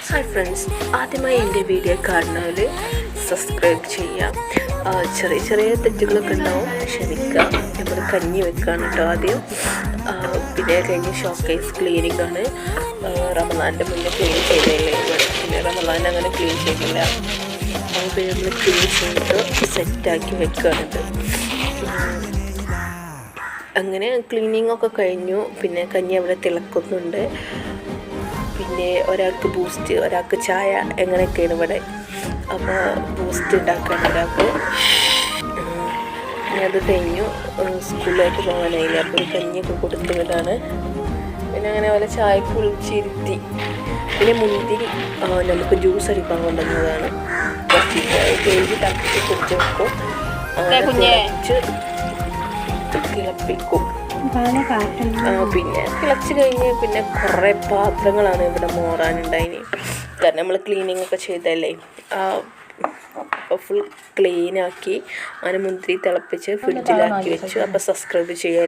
Hi friends, ആദ്യമായി എൻ്റെ video കാണുന്നവർ സബ്സ്ക്രൈബ് ചെയ്യാം. ചെറിയ ചെറിയ തെറ്റുകളൊക്കെ ഉണ്ടാവും, ക്ഷമിക്കുക. നമ്മൾ കഞ്ഞി വെക്കുകയാണ് കേട്ടോ ആദ്യം. പിന്നെ കഴിഞ്ഞ് ഷോക്കേസ് ക്ലീനിങ് ആണ്. റമദാൻ്റെ മുന്നേ ക്ലീൻ ചെയ്തില്ലേ, പിന്നെ റമദാൻ അങ്ങനെ ക്ലീൻ ചെയ്തില്ല. അപ്പോൾ നമ്മൾ ക്ലീൻ ചെയ്ത് സെറ്റാക്കി വെക്കുകയാണിത്. അങ്ങനെ ക്ലീനിങ് ഒക്കെ കഴിഞ്ഞു. പിന്നെ കഞ്ഞി അവിടെ തിളക്കുന്നുണ്ട്. പിന്നെ ഒരാൾക്ക് ബൂസ്റ്റ്, ഒരാൾക്ക് ചായ, എങ്ങനെയൊക്കെയാണ് ഇവിടെ. അപ്പോൾ ബൂസ്റ്റ് ഉണ്ടാക്കാൻ ഒരാൾക്ക്. അത് കഴിഞ്ഞു, സ്കൂളിലേക്ക് പോകാനായില്ല. അപ്പോൾ ഒരു കഞ്ഞിയൊക്കെ കൊടുത്തു വിടാണ്. പിന്നെ അങ്ങനെ പോലെ ചായ കുളിച്ചിരുത്തി. പിന്നെ മുന്തിരി നമുക്ക് ജ്യൂസ് അടിക്കാൻ കൊണ്ടുവന്നതാണ്. കുറച്ച് കഴുകി തട്ടി കുടിച്ച് വെക്കും, തിളപ്പിക്കും. പിന്നെ തിളച്ച് കഴിഞ്ഞ് പിന്നെ കുറേ പാത്രങ്ങളാണ് ഇവിടെ മോറാനുണ്ടായിന്. കാരണം നമ്മൾ ക്ലീനിങ് ഒക്കെ ചെയ്തല്ലേ. അപ്പോൾ ഫുൾ ക്ലീനാക്കി അങ്ങനെ മുന്തിരി തിളപ്പിച്ച് ഫ്രിഡ്ജിലാക്കി വെച്ചു. അപ്പോൾ സബ്സ്ക്രൈബ് ചെയ്യുക.